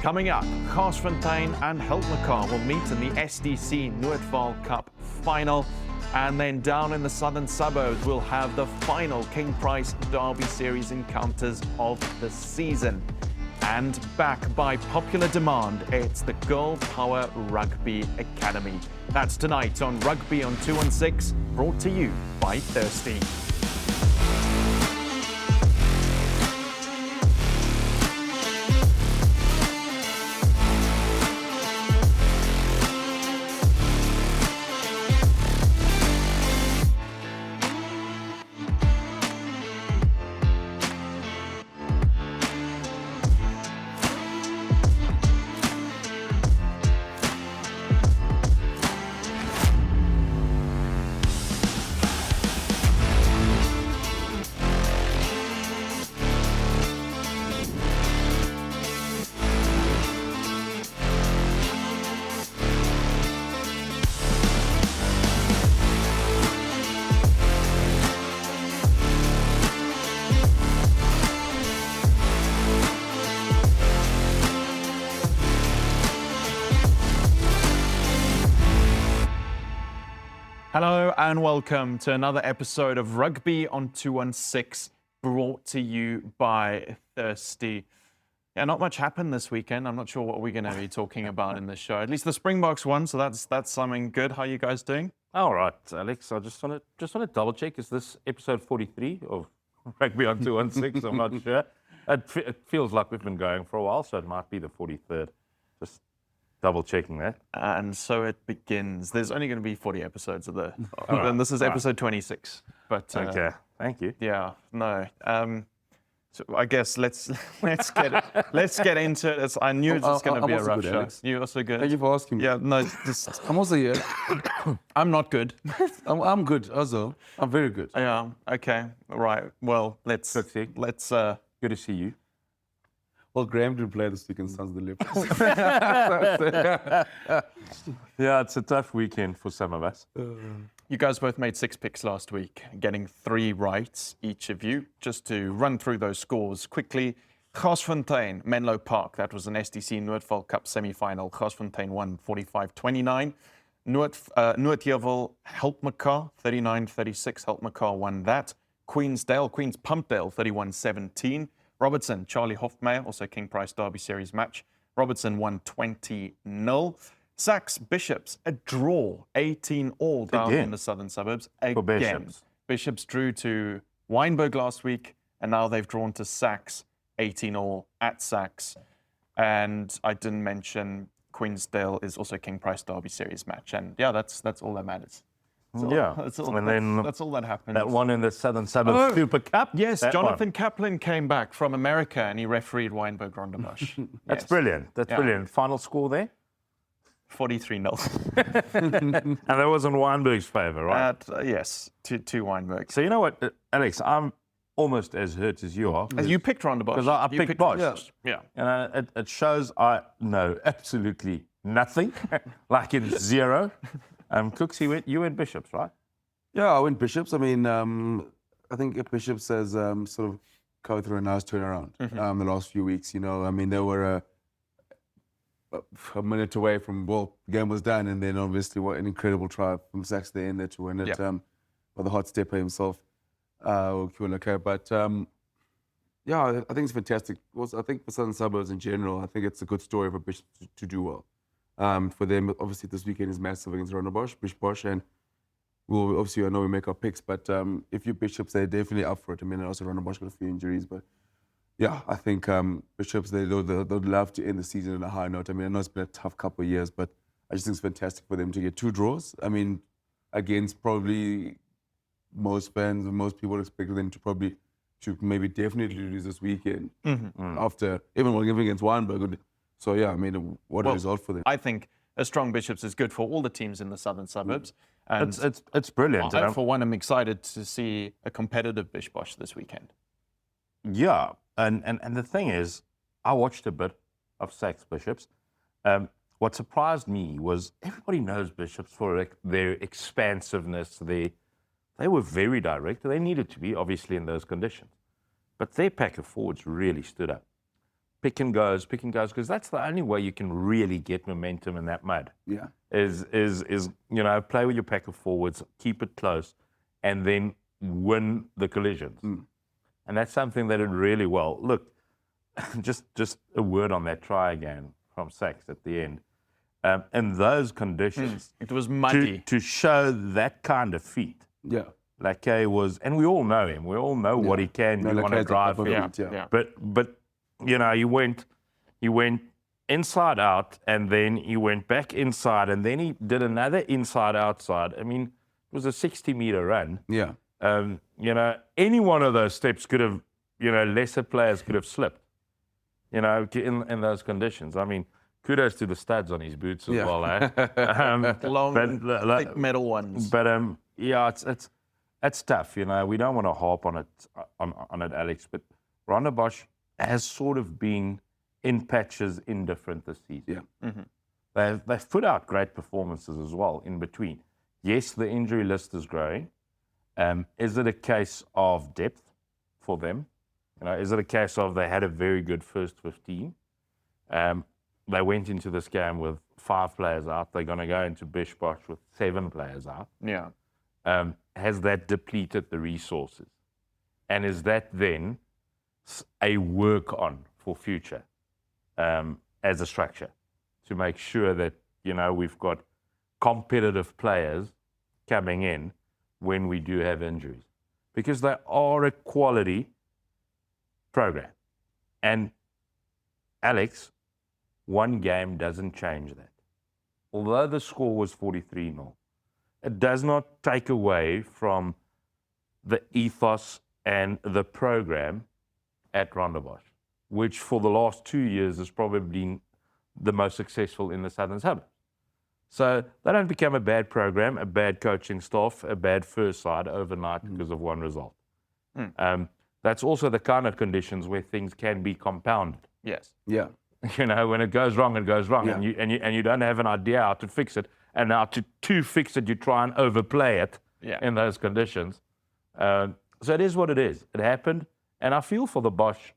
Coming up, Garsfontein and Heltmekaar will meet in the SDC Noordvaal Cup final. And then down in the southern suburbs, we'll have the final King Price Derby Series encounters of the season. And back by popular demand, it's the Girl Power Rugby Academy. That's tonight on Rugby on 216, brought to you by Thirsty. Hello and welcome to another episode of Rugby on 216, brought to you by Thirsty. Yeah, not much happened this weekend. I'm not sure what we're going to be talking about in this show. At least the Springboks won, so that's something good. How are you guys doing? All right, Alex. I just want to double check. Is this episode 43 of Rugby on 216? I'm not sure. It feels like we've been going for a while, so it might be the 43rd. Just double checking that. And so it begins. There's only going to be 40 episodes of the. And this is episode 26. But okay, thank you. Yeah, no. So I guess let's get into it. I knew it was going to be a rough show. You also good? Thank you for asking. Yeah, no. Just, I'm also here. I'm not good. I'm good also. I'm very good. Yeah. Okay. Right. Well, let's. Good to see you. Well, Graham didn't play this weekend, Sons of the Leopards. Yeah, it's a tough weekend for some of us. You guys both made 6 picks last week, getting 3 right, each of you. Just to run through those scores quickly. Garsfontein, Menlo Park, that was an SDC Noordvaal Cup semi-final. Garsfontein won 45-29. Noordvaal, Heltmekaar, 39-36. Heltmekaar won that. Queens Pumpdale, 31-17. Robertson, Charlie Hofmeyer, also King Price Derby Series match. Robertson won 20-0. Sachs Bishops, a draw, 18-all down in the southern suburbs. Again. Bishops drew to Wynberg last week, and now they've drawn to Sachs, 18-all at Sachs. And I didn't mention Queensdale is also King Price Derby Series match. And yeah, that's all that matters. That's all that happened. That one in the southern suburbs Super Cup. Yes, Jonathan Kaplan came back from America and he refereed Wynberg Rondebosch. That's brilliant. That's brilliant. Final score there? 43-0. And that was in Wynberg's favour, right? Yes, to Wynberg. So you know what, Alex, I'm almost as hurt as you are. You picked Rondebosch. Because I picked Bosch. Yeah. And it shows I know absolutely nothing, like in zero. Cooks, you went Bishops, right? Yeah, I went Bishops. I mean, I think Bishops has sort of go through a nice turnaround the last few weeks. You know, I mean, they were a minute away from, the game was done, and then obviously what an incredible try from Sachs there in there to win it by the hot stepper himself. But yeah, I think it's fantastic. Also, I think for Southern Suburbs in general, I think it's a good story for Bishops to do well. For them, obviously, this weekend is massive against Bosch, and we'll obviously, I know we make our picks, but if you Bishops, they're definitely up for it. I mean, also Bosch got a few injuries, but yeah, I think Bishops, they'd love to end the season on a high note. I mean, I know it's been a tough couple of years, but I just think it's fantastic for them to get 2 draws. I mean, against probably most fans and most people expected them to maybe definitely lose this weekend after even against Wynberg. So, yeah, I mean, what a result for them. I think a strong Bishops is good for all the teams in the southern suburbs. And it's brilliant. For one, I'm excited to see a competitive Bish Bosch this weekend. Yeah, and the thing is, I watched a bit of Sachs Bishops. What surprised me was everybody knows Bishops for their expansiveness. They were very direct. They needed to be, obviously, in those conditions. But their pack of forwards really stood up. pick and goes, because that's the only way you can really get momentum in that mud. Yeah. Is play with your pack of forwards, keep it close, and then win the collisions. And that's something they did really well. Look, just a word on that try again from Sachs at the end. In those conditions, It was muddy. to show that kind of feat. Yeah. Lacay was, and we all know him. We all know what he can do on a Lacay's drive. up field. above it, yeah. But he went inside out, and then he went back inside, and then he did another inside outside. I mean, it was a 60-meter run. Yeah. Any one of those steps could have, lesser players could have slipped. In those conditions. I mean, kudos to the studs on his boots as well, eh? Long, thick metal ones. But it's tough. We don't want to harp on it, Alex. But Rondebosch has sort of been in patches indifferent this season. Yeah. They've put out great performances as well in between. Yes, the injury list is growing. Is it a case of depth for them? Is it a case of they had a very good first 15? They went into this game with 5 players out. They're going to go into Bish-Bosh with 7 players out. Yeah. Has that depleted the resources? And is that then a work on for future as a structure to make sure that, we've got competitive players coming in when we do have injuries? Because they are a quality program. And Alex, one game doesn't change that. Although the score was 43-0, it does not take away from the ethos and the program at Rondebosch, which for the last 2 years has probably been the most successful in the Southern Suburbs. So they don't become a bad program, a bad coaching staff, a bad first side overnight because of one result. That's also the kind of conditions where things can be compounded. Yes. Yeah. When it goes wrong, it goes wrong, Yeah. and you don't have an idea how to fix it. And now to fix it, you try and overplay it in those conditions. So it is what it is. It happened, and I feel for the Bosch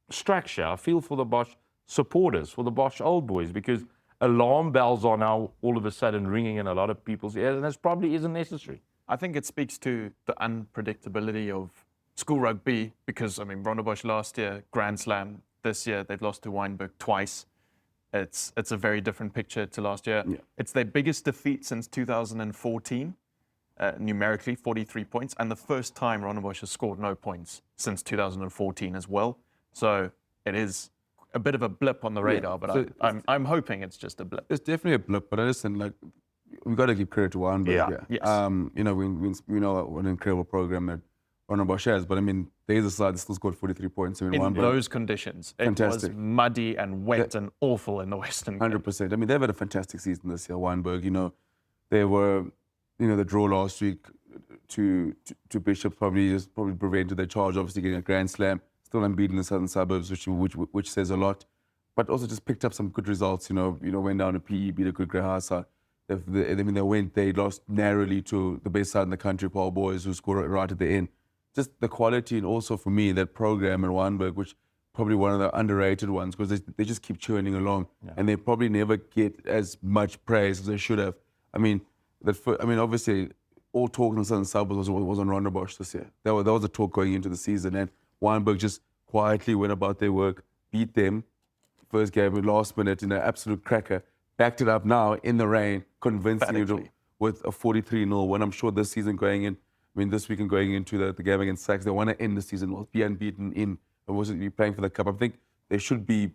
structure. I feel for the Bosch supporters, for the Bosch old boys, because alarm bells are now all of a sudden ringing in a lot of people's ears, and this probably isn't necessary. I think it speaks to the unpredictability of school rugby because, Rondebosch last year, Grand Slam. This year, they've lost to Wynberg twice. It's a very different picture to last year. Yeah. It's their biggest defeat since 2014, numerically, 43 points, and the first time Rondebosch has scored no points since 2014 as well. So it is a bit of a blip on the radar, but So I'm hoping it's just a blip. It's definitely a blip, but listen, we've got to give credit to Wynberg. Yeah. Yeah. Yes. We know what an incredible program that Rondebosch has, but there's a side that still scored 43 points. In Wynberg, those conditions, it Fantastic. was muddy and wet and awful in the Western Cape. 100%. They've had a fantastic season this year, Wynberg. They were, the draw last week to Bishop probably prevented their charge, obviously getting a Grand Slam, still unbeaten in the Southern Suburbs, which says a lot. But also just picked up some good results. Went down to PE, beat a good Grey House side. They lost narrowly to the best side in the country, Paul Boys, who scored right at the end. Just the quality, and also for me, that program in Wynberg, which probably one of the underrated ones, because they just keep churning along, and they probably never get as much praise as they should have. Obviously, all talk in the Southern Suburbs was on Rondebosch this year. That was the talk going into the season, and Wynberg just quietly went about their work, beat them, first game, last minute, in an absolute cracker, backed it up now in the rain, convincing you with a 43-0 win. I'm sure this season going in, this weekend going into the game against Sachs, they want to end the season well, be unbeaten in, and was be playing for the cup. I think they've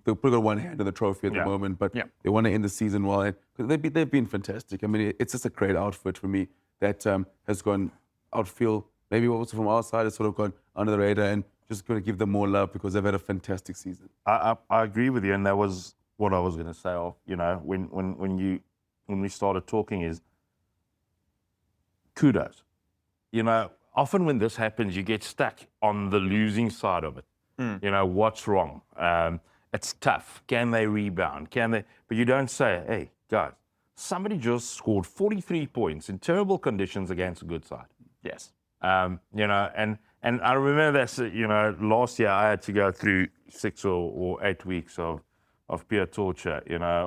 probably got one hand on the trophy at the moment, but they want to end the season well. Because they've been fantastic. It's just a great outfit for me that has gone outfield. Maybe also from our side, it's sort of gone under the radar, and just going to give them more love because they've had a fantastic season. I agree with you, and that was what I was going to say. When we started talking, is kudos. Often when this happens, you get stuck on the losing side of it. What's wrong? It's tough. Can they rebound? But you don't say, hey, guys, somebody just scored 43 points in terrible conditions against a good side. Yes. And And I remember that, last year I had to go through 6 or 8 weeks of pure torture,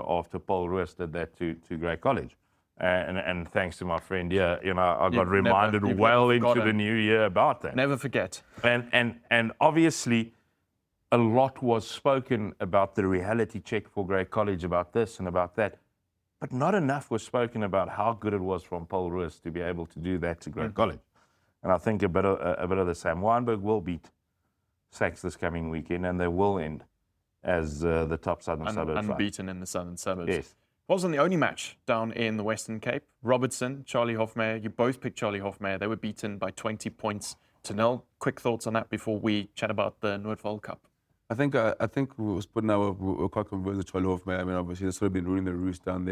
after Paul Roos did that to Grey College. And thanks to my friend here, I got reminded well into the new year about that. Never forget. And obviously, a lot was spoken about the reality check for Grey College, about this and about that. But not enough was spoken about how good it was from Paul Roos to be able to do that to Grey College. And I think a bit of the same. Wynberg will beat Sachs this coming weekend, and they will end as the top Southern Suburbs. Unbeaten in the Southern Suburbs. Yes. Wasn't the only match down in the Western Cape. Robertson, Charlie Hofmeyer, you both picked Charlie Hofmeyer. They were beaten by 20 points to 0. Quick thoughts on that before we chat about the Noordvaal Cup. I think we was putting our we're quite convinced with Charlie Hofmeyer. I mean, obviously they've sort of been ruling the roost down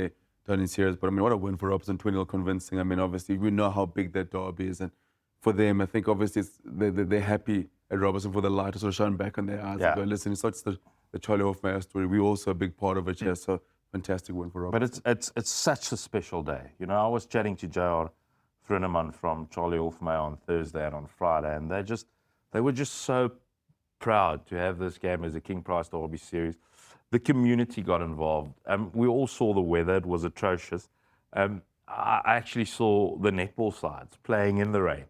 in Series, but I mean, what a win for Robertson, 20-0 convincing. I mean, obviously we know how big that derby is, and for them, I think obviously they're happy at Robertson for the light to sort of shine back on their eyes. Yeah. And go, listen, it's not just the Charlie Hofmeyer story. We're also a big part of it here. So fantastic win for Robertson. But it's such a special day. I was chatting to J.R. Thrinneman from Charlie Hofmeyer on Thursday and on Friday, and they were just so proud to have this game as a King Price Derby series. The community got involved. We all saw the weather. It was atrocious. I actually saw the netball sides playing in the rain,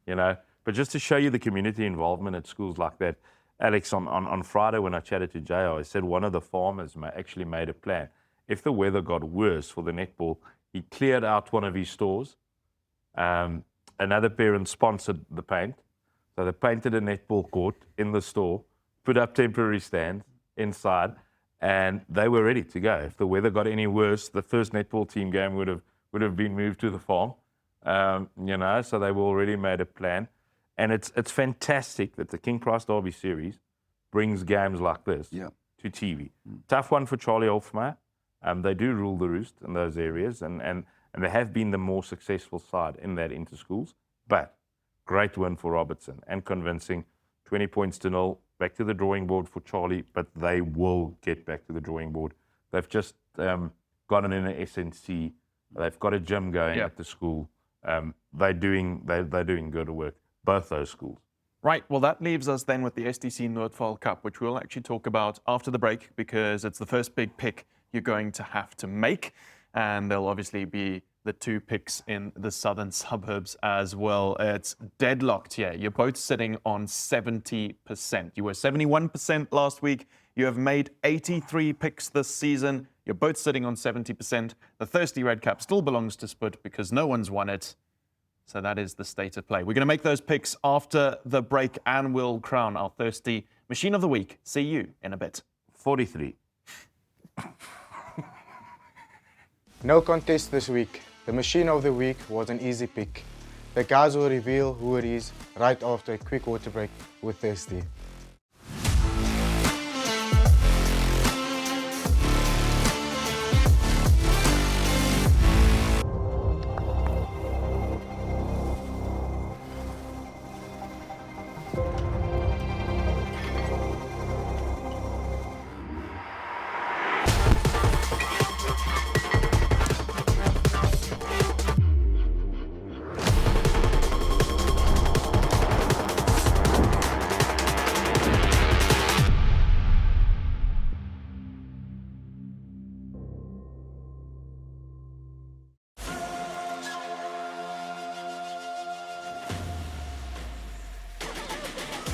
But just to show you the community involvement at schools like that, Alex, on Friday when I chatted to JR, he said one of the farmers actually made a plan. If the weather got worse for the netball, he cleared out one of his stores. Another parent sponsored the paint. So they painted a netball court in the store, put up temporary stands inside, and they were ready to go. If the weather got any worse, the first netball team game would have been moved to the farm. So they were already made a plan. And it's fantastic that the King Price Derby series brings games like this to TV. Tough one for Charlie Hofmeyer. They do rule the roost in those areas, and they have been the more successful side in that inter-schools. But great win for Robertson and convincing. 20 points to 0. Back to the drawing board for Charlie, but they will get back to the drawing board. They've just gotten in an SNC. They've got a gym going at the school. They're doing good work, both those schools. Right, well that leaves us then with the STC Noordvaal Cup, which we'll actually talk about after the break because it's the first big pick you're going to have to make. And there'll obviously be the 2 picks in the Southern Suburbs as well. It's deadlocked here. You're both sitting on 70%. You were 71% last week. You have made 83 picks this season. You're both sitting on 70%. The Thirsty Red Cap still belongs to Sput because no one's won it. So that is the state of play. We're going to make those picks after the break and we'll crown our Thirsty Machine of the Week. See you in a bit. 43. No contest this week. The Machine of the Week was an easy pick. The guys will reveal who it is right after a quick water break with Thirsty.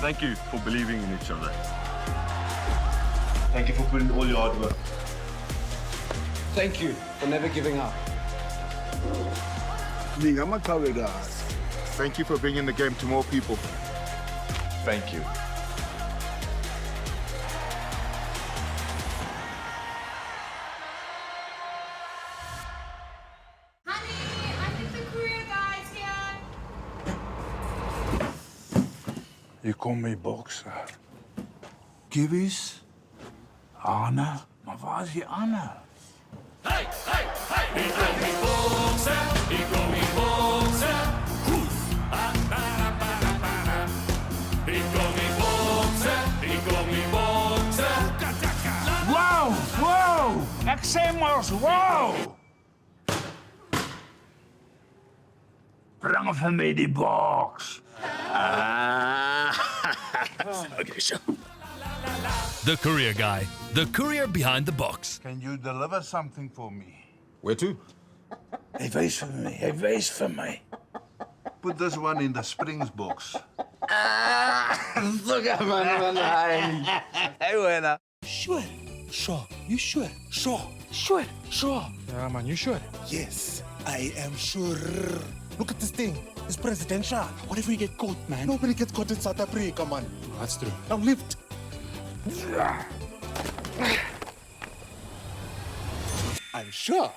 Thank you for believing in each other. Thank you for putting all your hard work. Thank you for never giving up. Ningamakawe guys. Thank you for bringing the game to more people. Thank you. Honey, I think the career guys here. Je kon mee boksen. Kibbies? Anna? Maar waar is die Anna? Wow! Wow! Exemos! Wow! Bring van mij die box. Okay, sure. The Courier Guy, the courier behind the box. Can you deliver something for me? Where to? Hey, wys vir my. Hey, wys vir my. Put this one in the springs box. Sure. Sure. You sure? Sure. Sure. Sure. Yeah, man, you sure? Yes, I am sure. Look at this thing. It's presidential. What if we get caught, man? Nobody gets caught in South Africa, man. That's true. Now lift. I'm sure.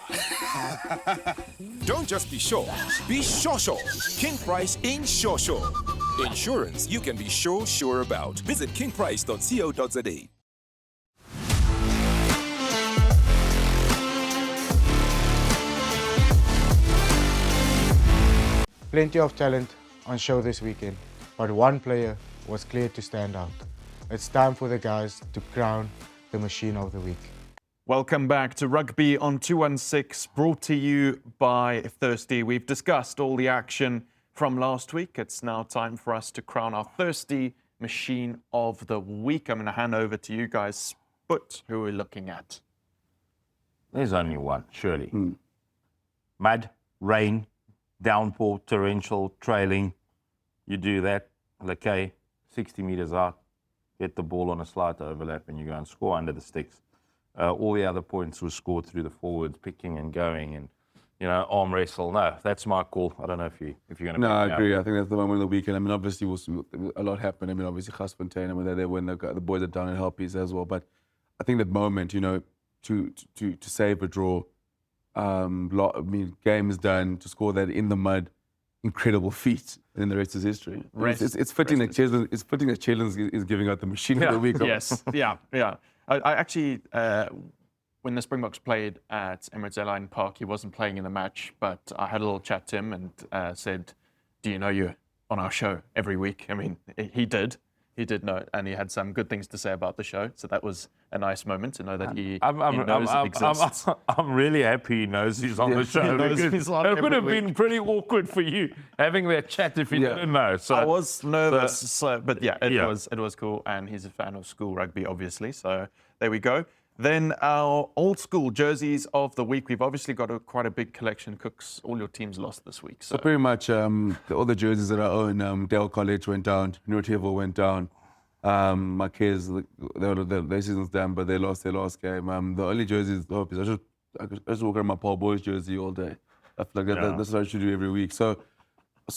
Don't just be sure. Be sure. King Price in sure. Insurance you can be sure about. Visit kingprice.co.za. Plenty of talent on show this weekend, but one player was clear to stand out. It's time for the guys to crown the machine of the week. Welcome back to Rugby on 216, brought to you by Thirsty. We've discussed all the action from last week. It's now time for us to crown our Thirsty Machine of the Week. I'm going to hand over to you guys. But who are we looking at? There's only one, surely. Mud, rain, downpour, torrential, trailing. You do that, okay, 60 meters out, get the ball on a slight overlap, and you go and score under the sticks. All the other points were scored through the forwards, picking and going, and arm wrestle. No, that's my call. I don't know if you're going to. No, I agree. I think that's the moment of the weekend. I mean, obviously, a lot happened. I mean, obviously, Gasfontein, I mean, they're there when the boys are down in Helpies as well. But I think that moment, to save a draw, game is done, to score that in the mud, incredible feat, and then the rest is history. It's fitting that Chillens is giving out the machine of the week. Yes, yeah. I actually, when the Springboks played at Emirates Airline Park, he wasn't playing in the match, but I had a little chat to him and said, "Do you know you're on our show every week?" I mean, he did know, and he had some good things to say about the show. So that was a nice moment to know that he knows it exists. I'm really happy he knows he's on the show. It would have been pretty awkward for you having that chat if you didn't know. So I was nervous, but it was cool. And he's a fan of school rugby, obviously. So there we go. Then our old school jerseys of the week. We've obviously got quite a big collection. Cooks, all your teams lost this week. So pretty much all the jerseys that I own, Dale College went down, Noordvaal went down. My kids, their season's done, but they lost their last game. The only jerseys I just walk around my Paul Boys jersey all day. I feel like that's what I should do every week. So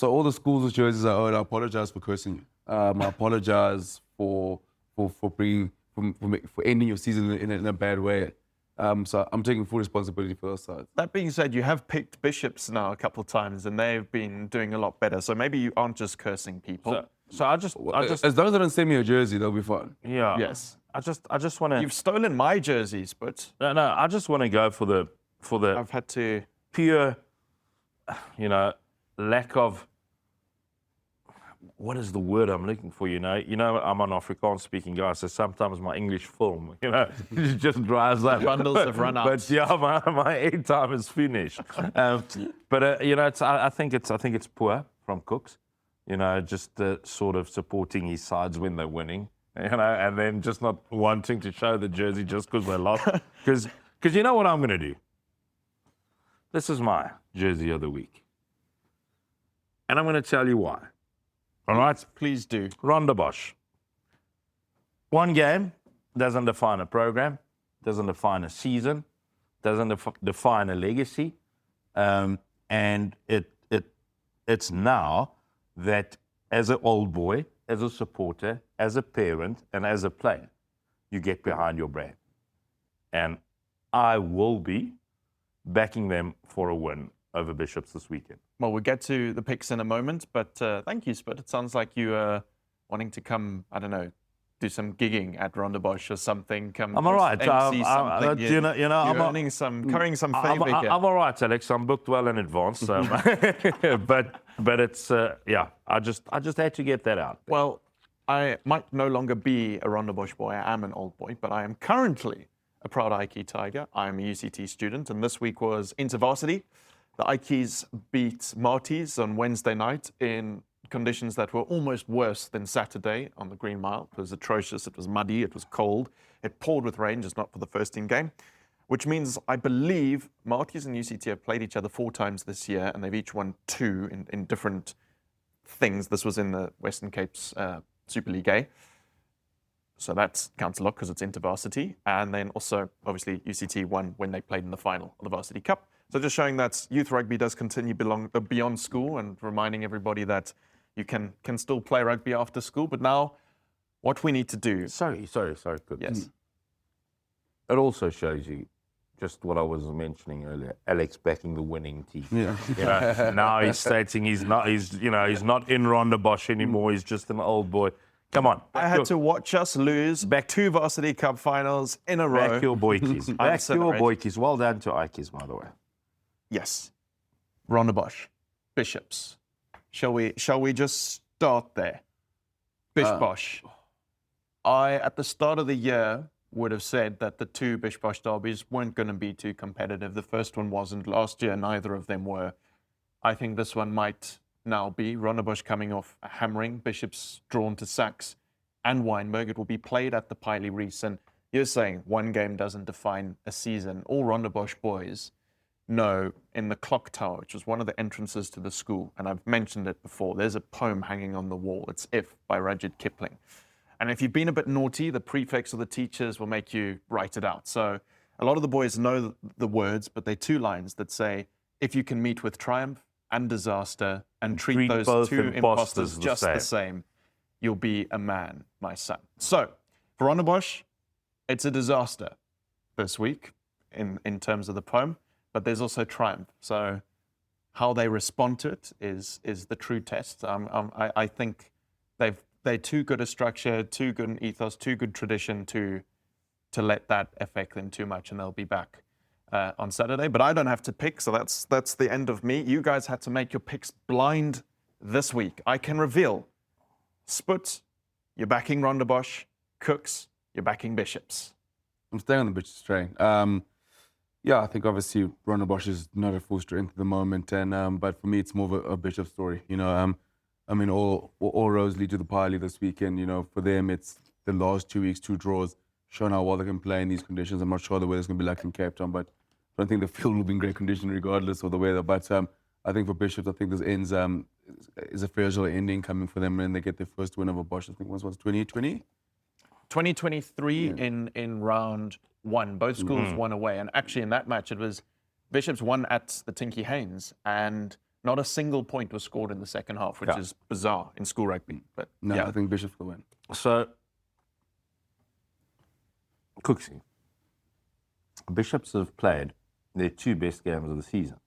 all the schools' jerseys I own, I apologize for cursing you. I apologize for ending your season in a bad way. So I'm taking full responsibility for those sides. That being said, you have picked Bishops now a couple of times, and they've been doing a lot better. So maybe you aren't just cursing people. So I just as long as they don't send me a jersey, they'll be fine. Yeah. Yes. I just want to. You've stolen my jerseys, but No. I just want to go for the I've had to pure, lack of. What is the word I'm looking for? I'm an Afrikaans speaking guy, so sometimes my English film, it just dries up. Bundles have run out. But yeah, my airtime is finished. I think it's poor from Cooks. Just sort of supporting his sides when they're winning, and then just not wanting to show the jersey just because they lost. Because you know what I'm going to do? This is my jersey of the week. And I'm going to tell you why. All right? Please do. Rondebosch. One game doesn't define a program, doesn't define a season, doesn't define a legacy. And it's now that as an old boy, as a supporter, as a parent, and as a player, you get behind your brand. And I will be backing them for a win over Bishops this weekend. Well, we'll get to the picks in a moment, but thank you, Spit. It sounds like you are wanting to come, I don't know, do some gigging at Rondebosch or something. I'm all right. You're carrying some favour here. I'm all right, Alex. I'm booked well in advance. So but it's, I just had to get that out. Well, I might no longer be a Rondebosch boy. I am an old boy, but I am currently a proud Ike Tiger. I'm a UCT student, and this week was InterVarsity. The Ikes beat Marties on Wednesday night in conditions that were almost worse than Saturday on the Green Mile. It was atrocious. It was muddy. It was cold. It poured with rain, just not for the first team game, which means I believe Maltese and UCT have played each other 4 times this year, and they've each won 2 in different things. This was in the Western Cape's Super League A. So that counts a lot because it's intervarsity. And then also, obviously, UCT won when they played in the final of the Varsity Cup. So just showing that youth rugby does continue beyond school, and reminding everybody that you can still play rugby after school. But now, what we need to do... Sorry. Good. Yes. It also shows you just what I was mentioning earlier. Alex backing the winning team. Yeah. Now he's stating he's not in Rondebosch anymore. He's just an old boy. Come on. I had to watch us lose 2 Varsity Cup finals in a row. Back your boykies. Back your boykies. Well done to Ikes, by the way. Yes. Rondebosch. Bishops. Shall we just start there? Bish-Bosch. I, at the start of the year, would have said that the 2 Bish-Bosch derbies weren't going to be too competitive. The first one wasn't. Last year, neither of them were. I think this one might now be. Rondebosch coming off a hammering. Bishops drawn to Sachs and Wynberg. It will be played at the Piley Reese. And you're saying one game doesn't define a season. All Rondebosch boys know in the clock tower, which was one of the entrances to the school, and I've mentioned it before, there's a poem hanging on the wall. It's If by Rudyard Kipling. And if you've been a bit naughty, the prefects or the teachers will make you write it out. So a lot of the boys know the words, but they're 2 lines that say, if you can meet with triumph and disaster and treat those both 2 imposters just the same, you'll be a man, my son. So for Rondebosch, it's a disaster this week in terms of the poem, but there's also triumph. So how they respond to it is the true test. I think they're too good a structure, too good an ethos, too good tradition to let that affect them too much, and they'll be back on Saturday. But I don't have to pick, so that's the end of me. You guys had to make your picks blind this week. I can reveal. Sput, you're backing Rondebosch. Cooks, you're backing Bishops. I'm staying on the Bishops train. Yeah, I think obviously Rondebosch is not at full strength at the moment, and but for me it's more of a Bishop story. You know, I mean, all roads lead to the Piley this weekend. You know, for them it's the last 2 weeks, 2 draws, showing how well they can play in these conditions. I'm not sure the weather's going to be like in Cape Town, but I don't think the field will be in great condition regardless of the weather. But I think for Bishops, I think this ends is a fair ending coming for them, and they get their first win over Bosch. I think it was 2020. 2023 in round 1. Both schools won away. And actually in that match, it was Bishops won at the Tinky Haynes, and not a single point was scored in the second half, which is bizarre in school rugby. But No, I think Bishops will win. So, Cooksy, Bishops have played their 2 best games of the season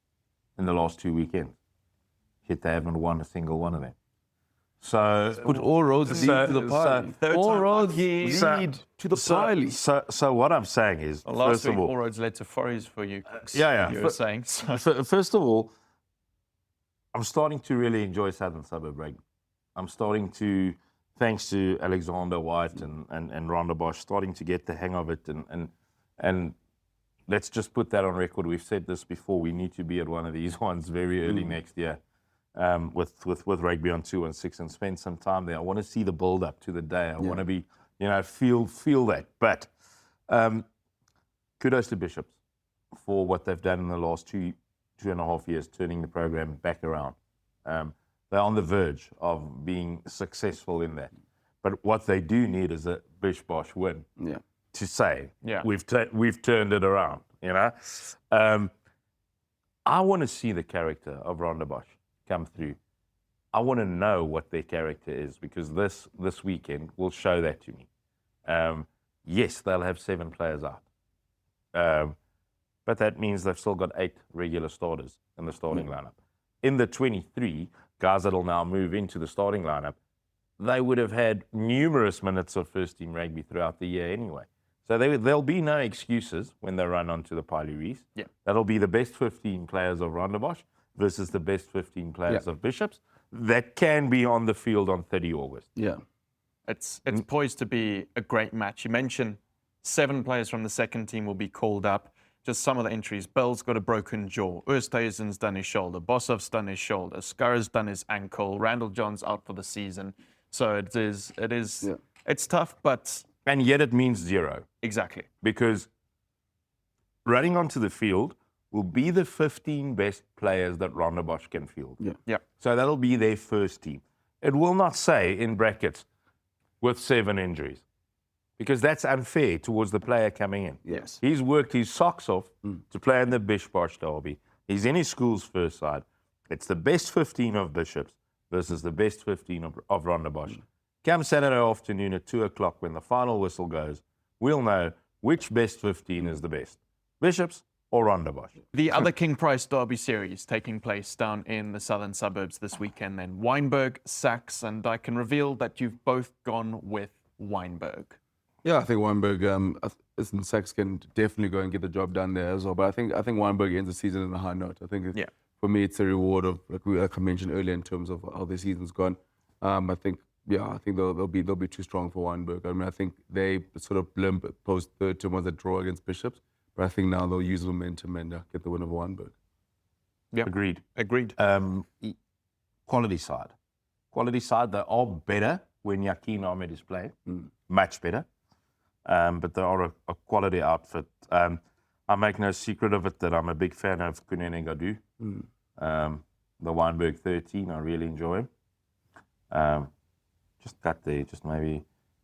in the last 2 weekends, yet they haven't won a single one of them. So put all roads lead to the Piley. all roads lead to the Piley. So what I'm saying is, last week, all roads led to Forries for you. You were saying. So. First of all, I'm starting to really enjoy Southern Suburb rugby. I'm starting to, thanks to Alexander White and Rondebosch, starting to get the hang of it. And let's just put that on record. We've said this before. We need to be at one of these ones very early next year. With Rugby on 216 and spend some time there. I want to see the build up to the day. I want to be, feel that. But kudos to Bishops for what they've done in the last 2.5 years, turning the program back around. They're on the verge of being successful in that. But what they do need is a Bish-Bosch win to say we've turned it around. I want to see the character of Rondebosch come through. I want to know what their character is, because this weekend will show that to me. Yes, they'll have 7 players out, but that means they've still got 8 regular starters in the starting lineup. In the 23 guys that'll now move into the starting lineup, they would have had numerous minutes of first-team rugby throughout the year anyway. So there'll be no excuses when they run onto the Piley Reese. That'll be the best 15 players of Rondebosch versus the best 15 players of Bishops that can be on the field on 30 August. It's poised to be a great match. You mentioned 7 players from the second team will be called up. just some of the injuries. Bell's got a broken jaw. Oosthuizen's done his shoulder. Bossov's done his shoulder. Scarra's done his ankle. Randall John's out for the season. So it's tough, but... And yet it means zero. Exactly. Because running onto the field will be the 15 best players that Rondebosch can field. Yeah. So that'll be their first team. It will not say in brackets with 7 injuries, because that's unfair towards the player coming in. Yes. He's worked his socks off to play in the Bish-Bosch derby. He's in his school's first side. It's the best 15 of Bishops versus the best 15 of Rondebosch. Come Saturday afternoon at 2 o'clock when the final whistle goes, we'll know which best 15 is the best, Bishops or Rondebosch. The other King Price Derby series taking place down in the southern suburbs this weekend, then Wynberg, Sachs, and I can reveal that you've both gone with Wynberg. Yeah, I think Wynberg, listen, Sachs can definitely go and get the job done there as well. But I think Wynberg ends the season on a high note. I think for me, it's a reward of, like I mentioned earlier, in terms of how the season's gone. I think they'll be too strong for Wynberg. I mean, I think they sort of limp post third to ones that draw against Bishops. But I think now they'll use momentum and get the win over Wynberg. Yeah, Agreed. Quality side, they are better when Yakin Ahmed is playing, much better. But they are a quality outfit. I make no secret of it that I'm a big fan of Kunene Gadu. The Wynberg 13, I really enjoy him. Just cut there, just maybe.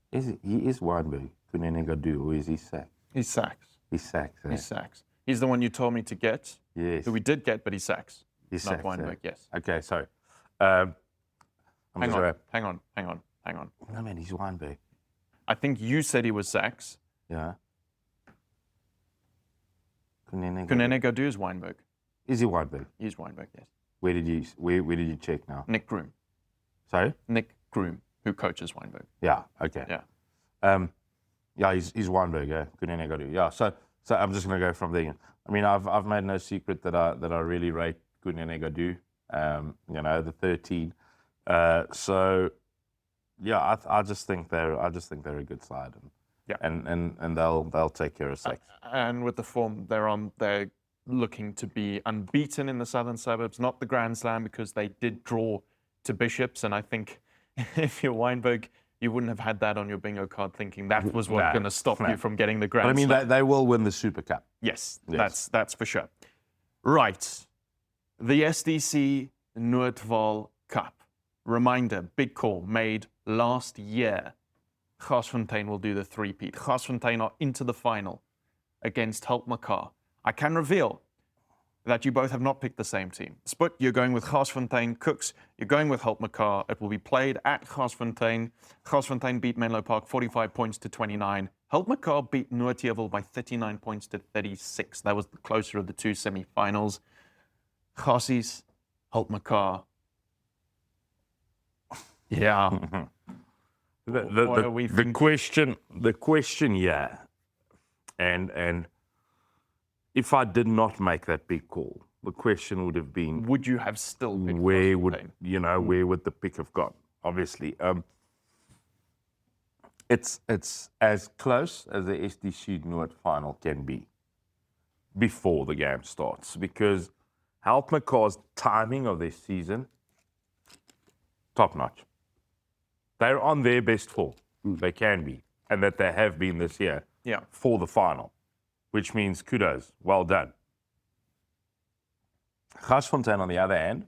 He is Wynberg, Kunene Gadu, or is he Sachs? He's Sachs. He's Sachs. He's Sachs. He's the one you told me to get. Yes. Who we did get, but he's Sachs. He's not Sachs, Wynberg, yes. Okay, sorry. Hang on. No, man, he's Wynberg. I think you said he was Sachs. Yeah. Kunene Gadu is Wynberg. Is he Wynberg? He's Wynberg, yes. Where did you check now? Nick Groom. Sorry? Nick Groom, who coaches Wynberg. Yeah, okay. Yeah. Yeah, he's Wynberg, yeah. Kunene Gadu. Yeah, so I'm just gonna go from there. I mean, I've made no secret that I really rate Kunene Gadu. The 13. So yeah, I just think they're a good side, and they'll take care of Sachs. And with the form they're on, they're looking to be unbeaten in the southern suburbs, not the Grand Slam, because they did draw to Bishops, and I think if you're Wynberg, you wouldn't have had that on your bingo card thinking that was what's going to stop you from getting the Grand Slam. But I mean, they will win the Super Cup. Yes. That's for sure. Right. The SDC Noordvaal Cup. Reminder, big call made last year. Garsfontein will do the three-peat. Garsfontein are into the final against Hultmekaar. I can reveal that you both have not picked the same team. Sput, you're going with Garsfontein. Cooks, you're going with Hultmekaar. It will be played at Garsfontein. Garsfontein beat Menlo Park 45 points to 29. Hultmekaar beat Noordvaal by 39 points to 36. That was the closer of the two semi-finals. Garsies, Hultmekaar. Yeah. The question, yeah. And if I did not make that big call, the question would have been, would you have still picked where would the pick have gone? Obviously, it's as close as the SDC Noord final can be before the game starts, because Hultmekaar's timing of their season, top notch. They're on their best form. They can be, and that they have been this year for the final, which means kudos, well done. Garsfontein, on the other hand,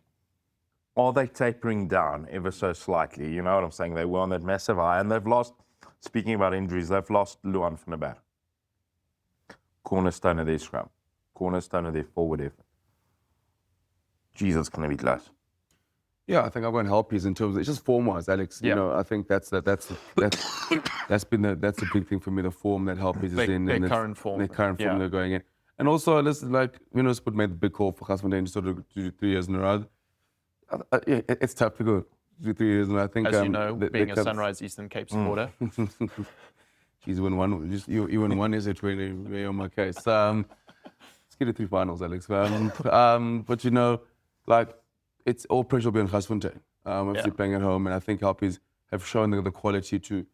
are they tapering down ever so slightly? You know what I'm saying? They were on that massive high, and they've lost, speaking about injuries, they've lost Luan van der Berg. Cornerstone of their scrum. Cornerstone of their forward effort. Jesus, can they be close? Yeah, I think I'm going to help you in terms of, it's just form-wise, Alex. Yeah. You know, I think that's the big thing for me, the form that help is in. Their current form. Their current form they're going in. And also, listen, Sput made the big call for Garsfontein to sort of do 3 years in a row. It's tough to go do 3 years in a row. I think, as you know, being a Sunrise Eastern Cape supporter. You win one, is it really on my case? Let's get to 3 finals, Alex. But it's all pressure will be on Garsfontein. Obviously playing at home, and I think Harpies have shown the quality to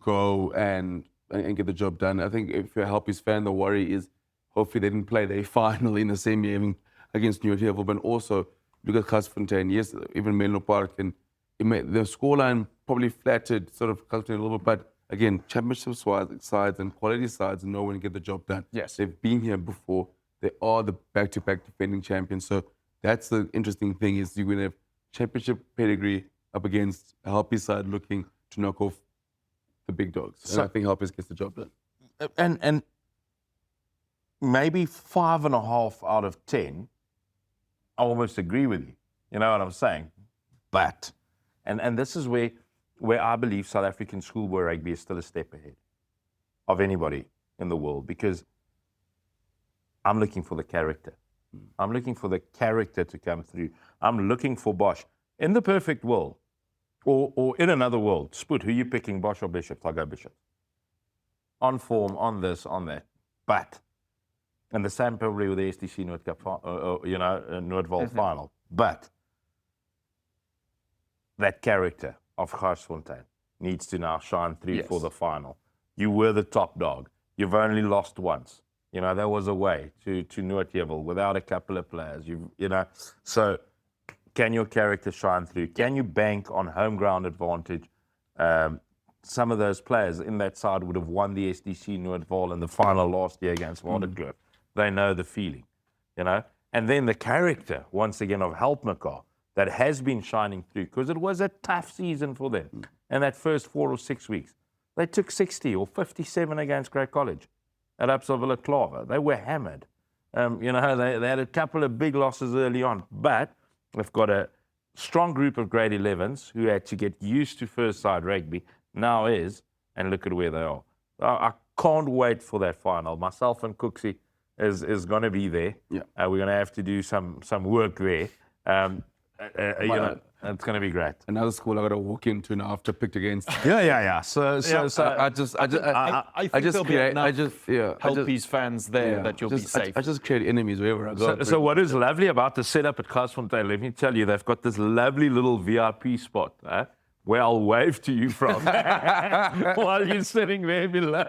go and get the job done. I think if you're a Harpies fan, the worry is hopefully they didn't play their final in the semi against Noordvaal. But also, look at Garsfontein, yes, even Menlo Park, and the scoreline probably flattered sort of Garsfontein a little bit, but again, championship sides and quality sides know when to get the job done. Yes. They've been here before. They are the back-to-back defending champions. So that's the interesting thing is you're going to have championship pedigree up against a Harpies side looking to knock off the big dogs. So, and I think Harpies gets the job done. And maybe 5.5 out of 10, I almost agree with you. You know what I'm saying? But, and this is where I believe South African schoolboy rugby is still a step ahead of anybody in the world, because I'm looking for the character. I'm looking for the character to come through. I'm looking for Bosch. In the perfect world, or in another world, Spoot, who you picking, Bosch or Bishop? I'll go Bishop. On form, on this, on that. But, and the same probably with the STC Noordvaal final. But that character of Garsfontein needs to now shine through for the final. You were the top dog. You've only lost once. You know, there was a way to Noordvaal without a couple of players. So can your character shine through? Can you bank on home ground advantage? Some of those players in that side would have won the SDC Noordvaal in the final last year against Waterkloof. They know the feeling, you know. And then the character, once again, of Helpmekaar that has been shining through, because it was a tough season for them. In that first 4 or 6 weeks, they took 60 or 57 against Grey College at Upsal Clava. They were hammered. They had a couple of big losses early on, but they've got a strong group of grade 11s who had to get used to first side rugby, and look at where they are. I can't wait for that final. Myself and Cooksey is going to be there. Yeah. We're going to have to do some work there. It's going to be great. Another school I got to walk into now after picked against. Yeah. So I think there'll be enough Helpies fans there that you'll be safe. I just create enemies wherever I go. So what is lovely about the setup at Garsfontein, let me tell you, they've got this lovely little VIP spot where I'll wave to you from while you're sitting there below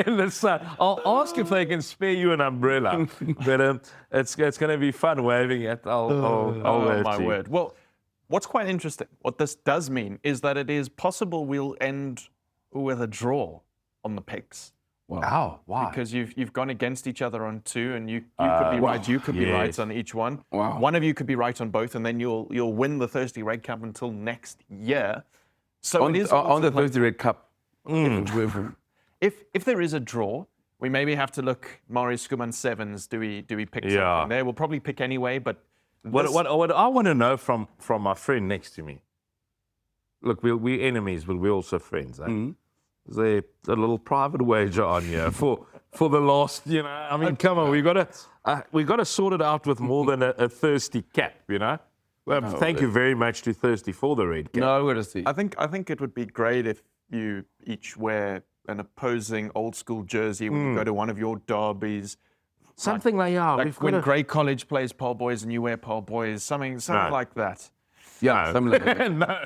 in the sun. I'll ask if they can spare you an umbrella, but it's going to be fun waving it. I'll wave my to you. word. Well, what's quite interesting, what this does mean is that it is possible we'll end with a draw on the picks. Wow. Why? Because you've gone against each other on 2, and you could be right, you could be right on each one. Wow. One of you could be right on both, and then you'll win the Thursday Red Cup until next year. So on, it is on the Thursday Red Cup. If there is a draw, we maybe have to look Marius Skuman sevens. Do we pick something there? We'll probably pick anyway, but what I want to know from my friend next to me. Look, we're enemies, but we're also friends. Is there a little private wager on here for the last? I mean, come on, we got to sort it out with more than a thirsty cap. Well, thank you very much to Thirsty for the red cap. No, I'm going to see. I think it would be great if you each wear an opposing old school jersey when you go to one of your derbies. Something like when Grey College plays Paul Boys and you wear Paul Boys, something like that. Yeah, something like that. No.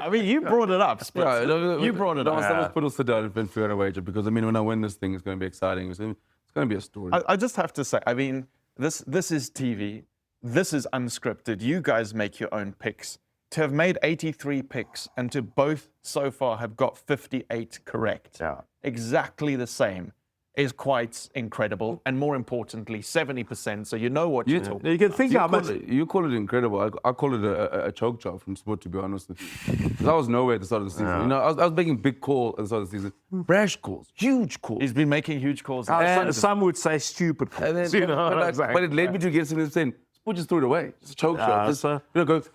I mean, you brought it up. You brought it up. Someone's put us to down and figure out a wager, because I mean, when I win this thing, it's going to be exciting. It's going to be a story. I just have to say, I mean, this is TV. This is unscripted. You guys make your own picks. To have made 83 picks and to both so far have got 58 correct, exactly the same, is quite incredible. And more importantly, 70%. So you know what you're talking You can think how much. You call it incredible. I call it a choke job from sport, to be honest with you. Because I was nowhere at the start of the season. I was making big calls at the start of the season. Brash calls, huge calls. He's been making huge calls. Some would say stupid calls. But it led me to get 70%. Sport just threw it away. Just a choke job. Just,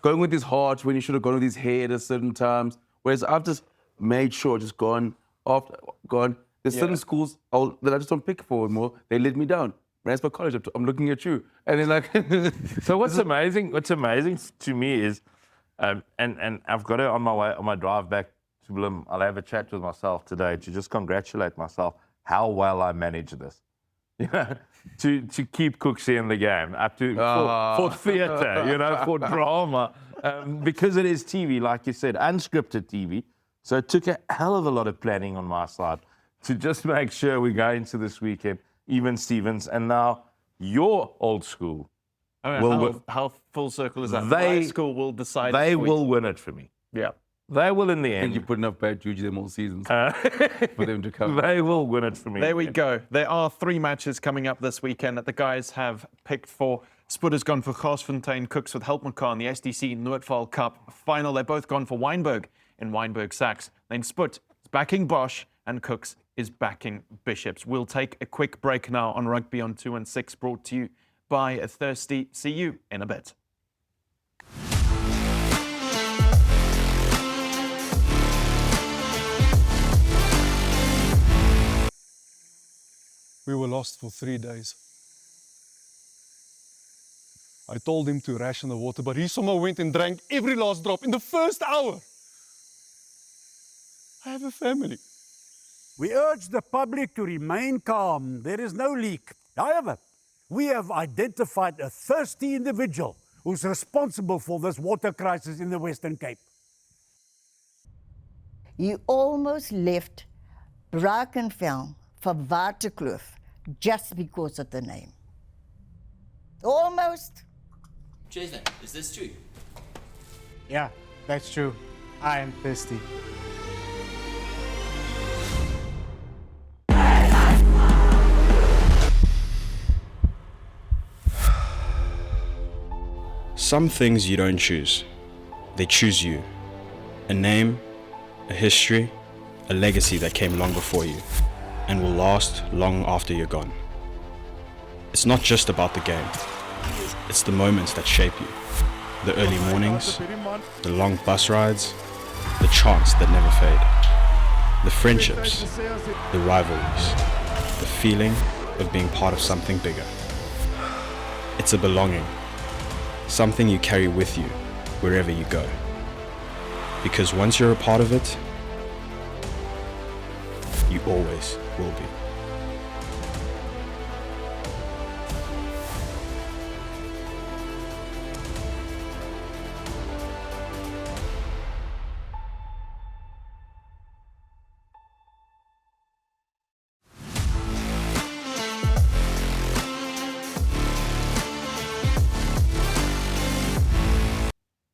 going with his heart when he should have gone with his head at certain times. Whereas I've just made sure, just gone. There's certain schools that I just don't pick for anymore. They let me down. Randstad College, I'm looking at you. And then So what's amazing to me is, and I've got it on my drive back to Bloem. I'll have a chat with myself today to just congratulate myself how well I managed this. To keep Cooksey in the game, up to for theatre, for drama, because it is TV, like you said, unscripted TV. So it took a hell of a lot of planning on my side to just make sure we go into this weekend, even Stevens, and now your old school. How full circle is that? They- My school will decide. They this week. will win it for me. Yeah. They will in the I think end. you put enough bad juju them all seasons for them to come. They will win it for me. There we go. There are 3 matches coming up this weekend that the guys have picked for. Spud has gone for Garsfontein, Cooks with Helpmekaar in the SDC Noordvaal Cup final. They're both gone for Wynberg in Wynberg Sachs. Then Spud is backing Bosch and Cooks is backing Bishops. We'll take a quick break now on Rugby on 2 and 6, brought to you by Thirsty. See you in a bit. We were lost for 3 days. I told him to ration the water, but he somehow went and drank every last drop in the first hour. I have a family. We urge the public to remain calm. There is no leak. However, we have identified a thirsty individual who's responsible for this water crisis in the Western Cape. You almost left Brackenfell for Waterkloof just because of the name. Almost. Jason, is this true? Yeah, that's true. I am thirsty. Some things you don't choose. They choose you. A name, a history, a legacy that came long before you and will last long after you're gone. It's not just about the game. It's the moments that shape you. The early mornings, the long bus rides, the chants that never fade. The friendships, the rivalries, the feeling of being part of something bigger. It's a belonging. Something you carry with you wherever you go. Because once you're a part of it, you always will be.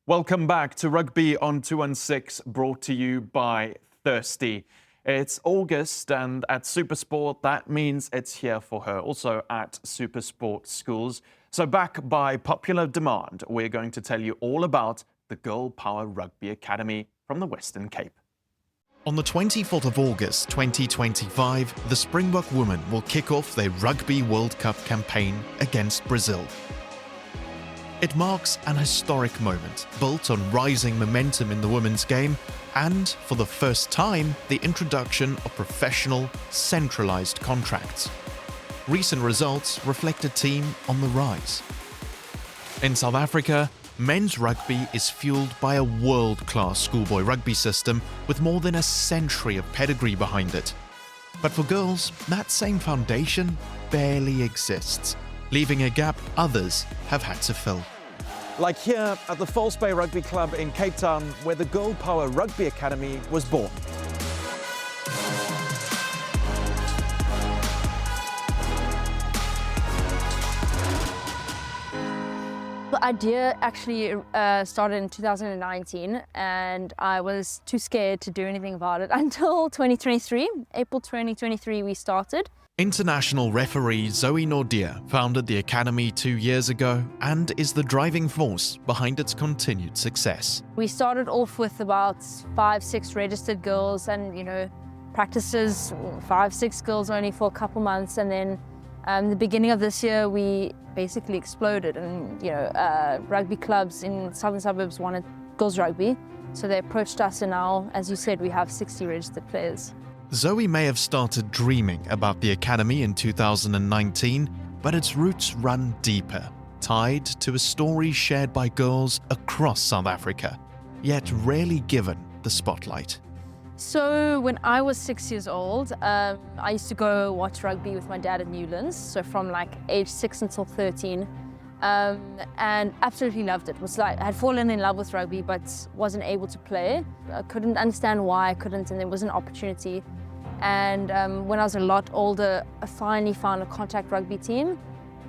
Welcome back to Rugby on 2 and 6, brought to you by Thirsty. It's August, and at SuperSport, that means it's here for her. Also at SuperSport schools. So back by popular demand, we're going to tell you all about the Girl Power Rugby Academy from the Western Cape. On the 24th of August 2025, the Springbok women will kick off their Rugby World Cup campaign against Brazil. It marks an historic moment, built on rising momentum in the women's game and, for the first time, the introduction of professional, centralized contracts. Recent results reflect a team on the rise. In South Africa, men's rugby is fueled by a world-class schoolboy rugby system with more than a century of pedigree behind it. But for girls, that same foundation barely exists, leaving a gap others have had to fill. Like here at the False Bay Rugby Club in Cape Town, where the Girl Power Rugby Academy was born. The idea actually started in 2019, and I was too scared to do anything about it until 2023. April 2023 we started. International referee Zoe Nordia founded the academy 2 years ago and is the driving force behind its continued success. We started off with about 5-6 registered girls, and practices 5-6 girls only for a couple months, and then the beginning of this year we basically exploded, and rugby clubs in southern suburbs wanted girls rugby, so they approached us, and now, as you said, we have 60 registered players. Zoe may have started dreaming about the academy in 2019, but its roots run deeper, tied to a story shared by girls across South Africa, yet rarely given the spotlight. So when I was 6 years old, I used to go watch rugby with my dad at Newlands, so from like age 6 until 13, and absolutely loved it. I had fallen in love with rugby but wasn't able to play. I couldn't understand why I couldn't, and there was an opportunity. And when I was a lot older, I finally found a contact rugby team.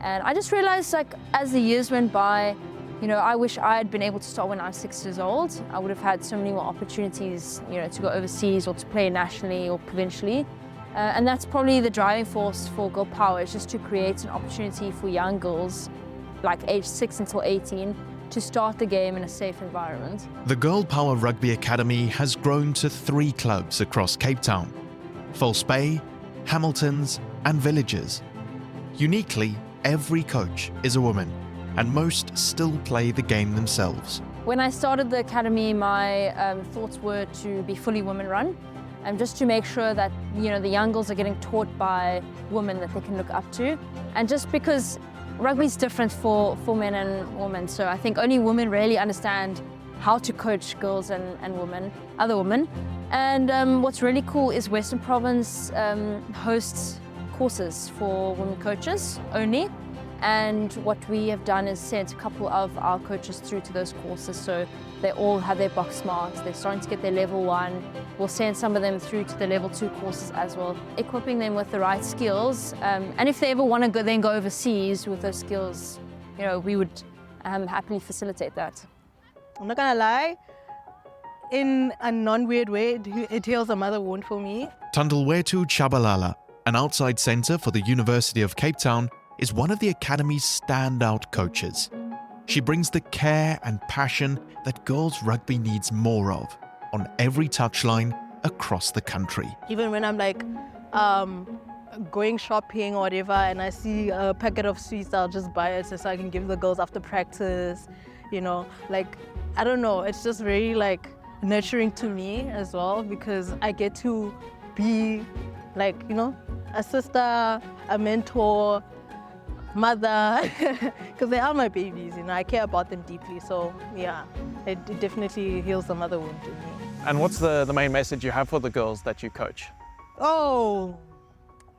And I just realized, like, as the years went by, you know, I wish I had been able to start when I was 6 years old. I would have had so many more opportunities, you know, to go overseas or to play nationally or provincially. And that's probably the driving force for Girl Power, is just to create an opportunity for young girls, like age 6 until 18, to start the game in a safe environment. The Girl Power Rugby Academy has grown to 3 clubs across Cape Town: False Bay, Hamiltons and Villages. Uniquely, every coach is a woman, and most still play the game themselves. When I started the academy, my thoughts were to be fully women-run, and just to make sure that, you know, the young girls are getting taught by women that they can look up to. And just because rugby is different for men and women, so I think only women really understand how to coach girls and women, other women. And what's really cool is Western Province hosts courses for women coaches only. And what we have done is sent a couple of our coaches through to those courses, so they all have their box marks. They're starting to get their level 1. We'll send some of them through to the level 2 courses as well, equipping them with the right skills. And if they ever want to go overseas with those skills, you know, we would happily facilitate that. I'm not gonna lie, in a non-weird way, it heals a mother wound for me. Tandalwetu Chabalala, an outside centre for the University of Cape Town, is one of the Academy's standout coaches. She brings the care and passion that girls rugby needs more of on every touchline across the country. Even when I'm like going shopping or whatever and I see a packet of sweets, I'll just buy it so I can give the girls after practice, you know, like, I don't know, it's just very like nurturing to me as well, because I get to be like, you know, a sister, a mentor, mother, because they are my babies, you know, I care about them deeply. So yeah, it definitely heals the mother wound in me. And what's the main message you have for the girls that you coach? Oh,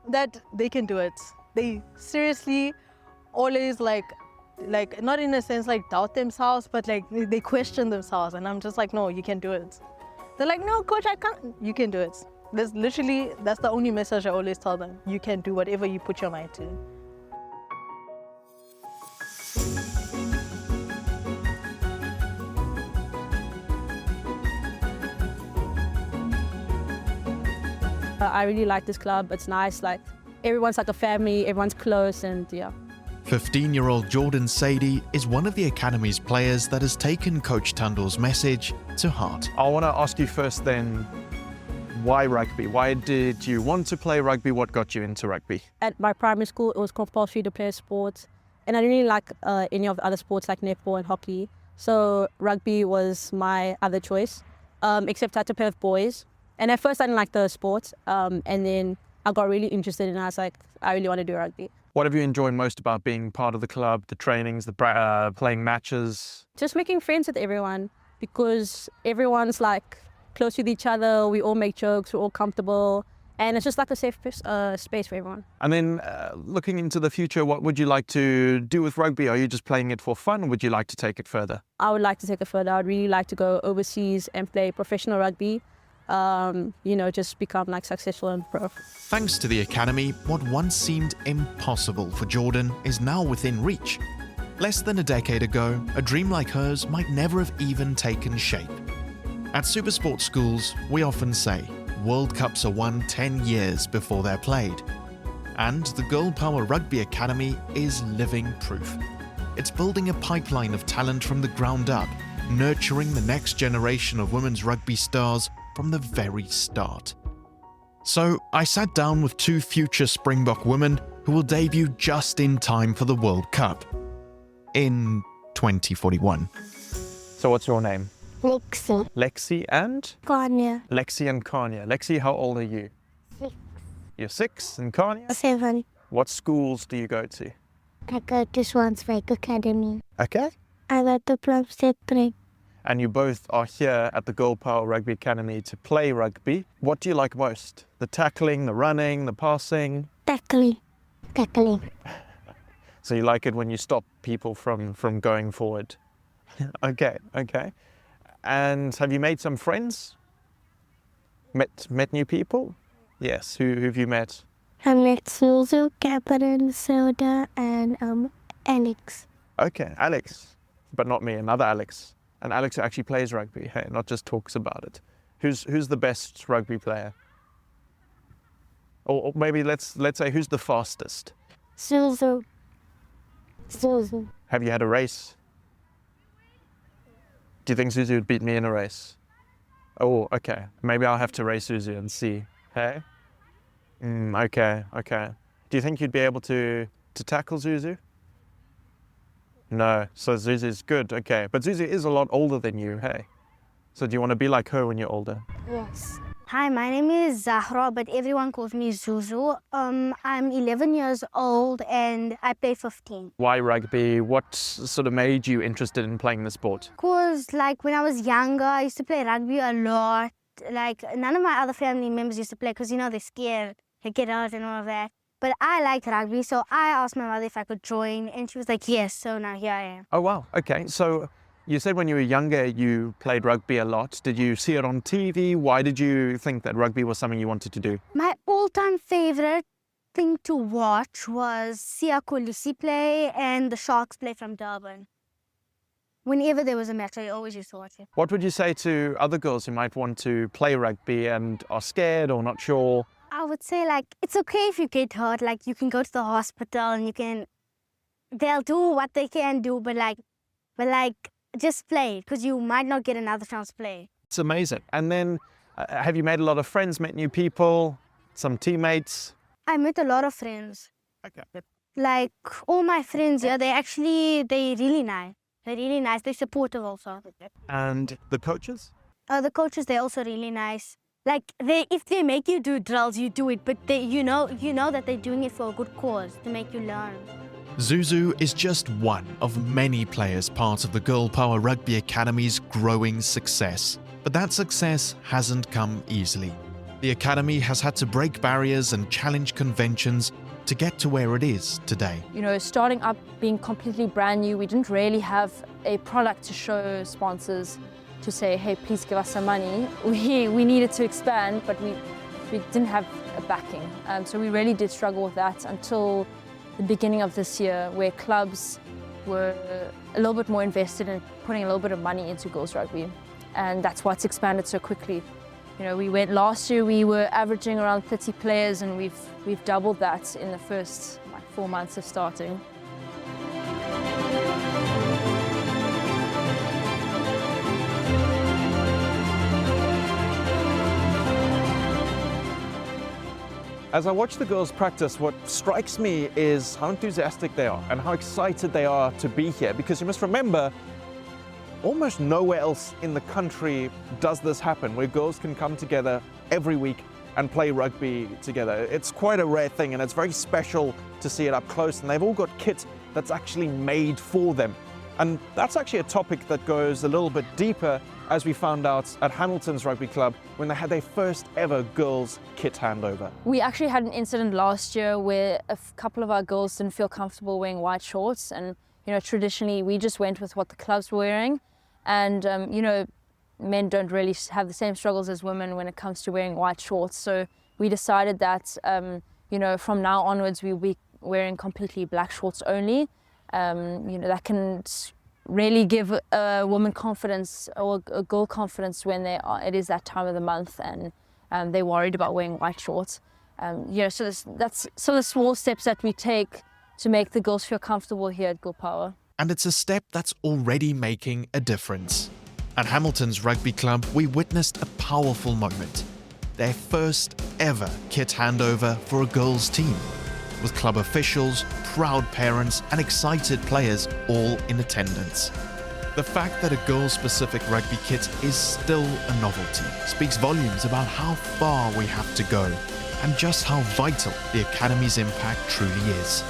that they can do it. They seriously always like not in a sense like doubt themselves, but like they question themselves, and I'm just like, no, you can do it. They're like, no, coach, I can't. You can do it. That's the only message I always tell them. You can do whatever you put your mind to. I really like this club. It's nice, like everyone's like a family, everyone's close, and yeah. 15-year-old Jordan Sadie is one of the Academy's players that has taken Coach Tandal's message to heart. I want to ask you first then, why rugby? Why did you want to play rugby? What got you into rugby? At my primary school, it was compulsory to play sports, and I didn't really like any of the other sports like netball and hockey. So rugby was my other choice, except I had to play with boys. And at first I didn't like the sport, and then I got really interested and I was like, I really want to do rugby. What have you enjoyed most about being part of the club, the trainings, the playing matches? Just making friends with everyone, because everyone's like close with each other, we all make jokes, we're all comfortable, and it's just like a safe space for everyone. And then looking into the future, what would you like to do with rugby? Are you just playing it for fun, or would you like to take it further? I would like to take it further. I would really like to go overseas and play professional rugby. You know, just become like successful and pro. Thanks to the Academy, what once seemed impossible for Jordan is now within reach. Less than a decade ago, a dream like hers might never have even taken shape. At SuperSport schools, we often say, World Cups are won 10 years before they're played. And the Girl Power Rugby Academy is living proof. It's building a pipeline of talent from the ground up, nurturing the next generation of women's rugby stars from the very start. So I sat down with 2 future Springbok women who will debut just in time for the World Cup in 2041. So what's your name? Lexi. Lexi and? Kanya. Lexi and Kanya. Lexi, how old are you? 6. You're 6, and Kanya? 7. What schools do you go to? I go to Swanswyk Academy. Okay. I go to Plumstead Prep. And you both are here at the Girl Power Rugby Academy to play rugby. What do you like most? The tackling, the running, the passing? Tackling. So you like it when you stop people from going forward? Okay. And have you made some friends? Met new people? Yes. Who have you met? I met Suzu, Catherine, Soda, and Alex. Okay, Alex, but not me. Another Alex, and Alex who actually plays rugby. Hey, not just talks about it. Who's the best rugby player? Or maybe let's say who's the fastest? Suzu. Suzu. Have you had a race? Do you think Suzu would beat me in a race? Oh, okay. Maybe I'll have to race Suzu and see. Hey? Okay. Do you think you'd be able to tackle Suzu? No. So Zuzu's good. Okay. But Zuzu is a lot older than you. Hey. So do you want to be like her when you're older? Yes. Hi, my name is Zahra, but everyone calls me Zuzu. I'm 11 years old and I play 15. Why rugby? What sort of made you interested in playing the sport? Because like when I was younger, I used to play rugby a lot. Like none of my other family members used to play because, you know, they're scared. They get out and all of that. But I liked rugby, so I asked my mother if I could join and she was like, yes, so now here I am. Oh, wow. Okay. So you said when you were younger, you played rugby a lot. Did you see it on TV? Why did you think that rugby was something you wanted to do? My all-time favorite thing to watch was Siya Kolisi play and the Sharks play from Durban. Whenever there was a match, I always used to watch it. What would you say to other girls who might want to play rugby and are scared or not sure? I would say, like, it's okay if you get hurt. Like, you can go to the hospital and they'll do what they can do, but just play, because you might not get another chance to play. It's amazing. And then have you made a lot of friends, met new people, some teammates? I met a lot of friends. Okay. Like, all my friends here, they're really nice. They're really nice. They're supportive also. And the coaches? The coaches, they're also really nice. Like, if they make you do drills, you do it, but you know that they're doing it for a good cause, to make you learn. Zuzu is just one of many players part of the Girl Power Rugby Academy's growing success. But that success hasn't come easily. The Academy has had to break barriers and challenge conventions to get to where it is today. You know, starting up, being completely brand new, we didn't really have a product to show sponsors to say, hey, please give us some money. We needed to expand, but we didn't have a backing. So we really did struggle with that until the beginning of this year, where clubs were a little bit more invested in putting a little bit of money into girls rugby. And that's why it's expanded so quickly. You know, last year we were averaging around 30 players, and we've doubled that in the first 4 months of starting. As I watch the girls practice, what strikes me is how enthusiastic they are and how excited they are to be here. Because you must remember, almost nowhere else in the country does this happen, where girls can come together every week and play rugby together. It's quite a rare thing, and it's very special to see it up close. And they've all got kit that's actually made for them. And that's actually a topic that goes a little bit deeper, as we found out at Hamilton's Rugby Club when they had their first ever girls kit handover. We actually had an incident last year where a couple of our girls didn't feel comfortable wearing white shorts, and you know, traditionally we just went with what the clubs were wearing, and you know, men don't really have the same struggles as women when it comes to wearing white shorts. So we decided that you know, from now onwards we'll be wearing completely black shorts only. You know, that can really give a woman confidence, or a girl confidence, when it is that time of the month and they're worried about wearing white shorts. You know, so that's sort of small steps that we take to make the girls feel comfortable here at Girl Power. And it's a step that's already making a difference. At Hamilton's Rugby Club, we witnessed a powerful moment. Their first ever kit handover for a girls' team, with club officials, proud parents and excited players all in attendance. The fact that a girls-specific rugby kit is still a novelty speaks volumes about how far we have to go and just how vital the Academy's impact truly is.